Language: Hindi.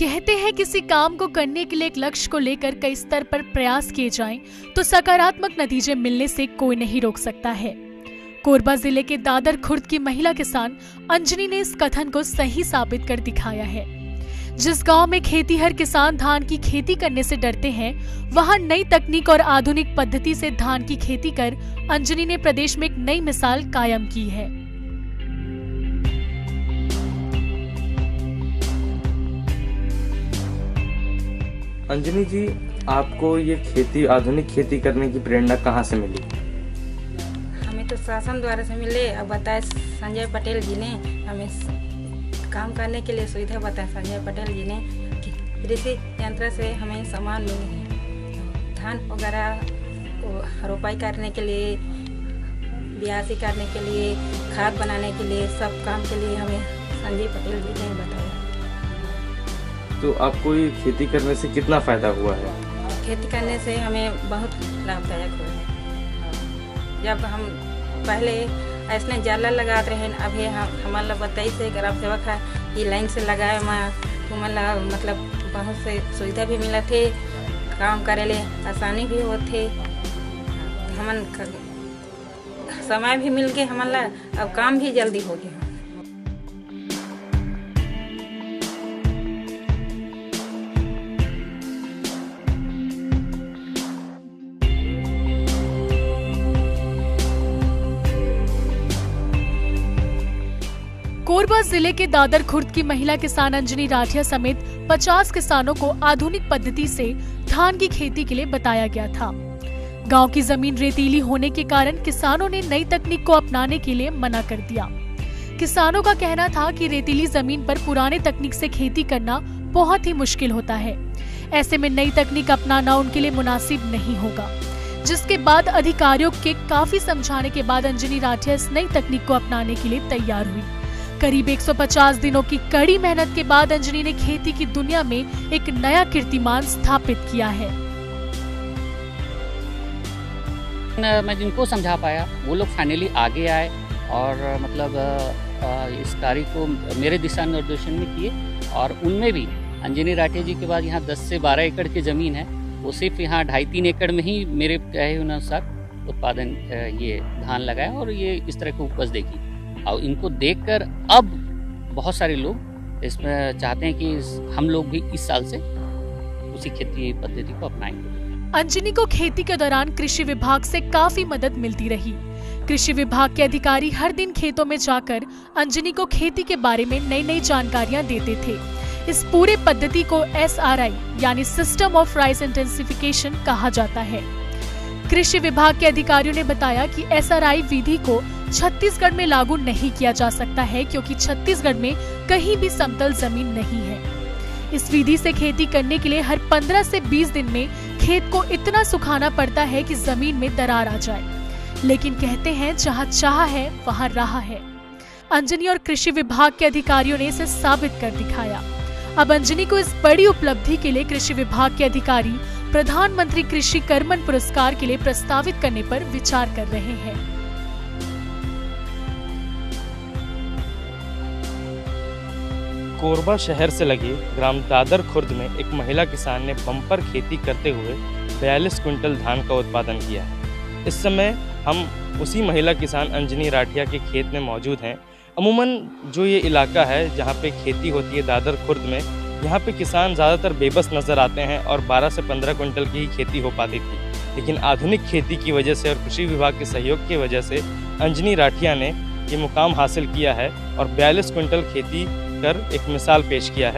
कहते हैं किसी काम को करने के लिए एक लक्ष्य को लेकर कई स्तर पर प्रयास किए जाएं तो सकारात्मक नतीजे मिलने से कोई नहीं रोक सकता है। कोरबा जिले के दादर खुर्द की महिला किसान अंजनी ने इस कथन को सही साबित कर दिखाया है। जिस गांव में खेतीहर किसान धान की खेती करने से डरते हैं, वहां नई तकनीक और आधुनिक पद्धति से धान की खेती कर अंजनी ने प्रदेश में एक नई मिसाल कायम की है। अंजनी जी, आपको ये आधुनिक खेती करने की प्रेरणा कहाँ से मिली? हमें तो शासन द्वारा से मिले। अब बताए संजय पटेल जी ने हमें काम करने के लिए सुविधा बताया। संजय पटेल जी ने कृषि यंत्र से हमें सामान मिले हैं, धान वगैरह रोपाई करने के लिए, बियासी करने के लिए, खाद बनाने के लिए, सब काम के लिए हमें संजय पटेल जी ने बताया। तो आपको ये खेती करने से कितना फायदा हुआ है? खेती करने से हमें बहुत लाभदायक हुआ है। जब हम पहले ऐसे जाला लगाते रहे, अभी हमारा 22 से ग्राम सेवक है ये लाइन से लगाए हमारा मतलब बहुत से सुविधा भी मिला थे, काम करे ले आसानी भी होते, हमन समय भी मिल गए हमारा, अब काम भी जल्दी हो गया। कोरबा जिले के दादर खुर्द की महिला किसान अंजनी राठिया समेत 50 किसानों को आधुनिक पद्धति से धान की खेती के लिए बताया गया था। गांव की जमीन रेतीली होने के कारण किसानों ने नई तकनीक को अपनाने के लिए मना कर दिया। किसानों का कहना था कि रेतीली जमीन पर पुराने तकनीक से खेती करना बहुत ही मुश्किल होता है। ऐसे में नई तकनीक अपनाना उनके लिए मुनासिब नहीं होगा। जिसके बाद अधिकारियों के काफी समझाने के बाद अंजनी राठिया इस नई तकनीक को अपनाने के लिए तैयार हुई। करीब 150 दिनों की कड़ी मेहनत के बाद अंजनी ने खेती की दुनिया में एक नया कीर्तिमान स्थापित किया है। मैं जिनको समझा पाया वो लोग फाइनली आगे आए और मतलब इस कार्य को मेरे दिशा निर्देशन में किए। और उनमें भी अंजनी राठिया जी के बाद यहाँ 10 से 12 एकड़ की जमीन है, वो सिर्फ यहाँ 2.5-3 एकड़ में ही मेरे कहे अनुसार उत्पादन ये धान लगाया और ये इस तरह की उपज देखी। और इनको देखकर अब बहुत सारे लोग इसमें चाहते हैं कि हम लोग भी इस साल से उसी खेती पद्धति को अपनाएंगे। अंजनी को खेती के दौरान कृषि विभाग से काफी मदद मिलती रही। कृषि विभाग के अधिकारी हर दिन खेतों में जाकर अंजनी को खेती के बारे में नई नई जानकारियां देते थे। इस पूरे पद्धति को SRI यानी सिस्टम ऑफ राइस इंटेंसिफिकेशन कहा जाता है। कृषि विभाग के अधिकारियों ने बताया कि SRI विधि को छत्तीसगढ़ में लागू नहीं किया जा सकता है क्योंकि छत्तीसगढ़ में कहीं भी समतल जमीन नहीं है। इस विधि से खेती करने के लिए हर 15 से 20 दिन में खेत को इतना सुखाना पड़ता है कि जमीन में दरार आ जाए। लेकिन कहते हैं जहाँ चाह है वहाँ राह है। अंजनी और कृषि विभाग के अधिकारियों ने इसे साबित कर दिखाया। अब अंजनी को इस बड़ी उपलब्धि के लिए कृषि विभाग के अधिकारी प्रधानमंत्री कृषि कर्मण पुरस्कार के लिए प्रस्तावित करने पर विचार कर रहे हैं। कोरबा शहर से लगे ग्राम दादर खुर्द में एक महिला किसान ने बम्पर खेती करते हुए 42 क्विंटल धान का उत्पादन किया है। इस समय हम उसी महिला किसान अंजनी राठिया के खेत में मौजूद हैं। अमूमन जो ये इलाका है जहाँ पे खेती होती है दादर खुर्द में, यहाँ पे किसान ज़्यादातर बेबस नज़र आते हैं और 12 से 15 क्विंटल की ही खेती हो पाती थी। लेकिन आधुनिक खेती की वजह से और कृषि विभाग के सहयोग की वजह से अंजनी राठिया ने ये मुकाम हासिल किया है और 42 क्विंटल खेती कर एक मिसाल पेश किया है।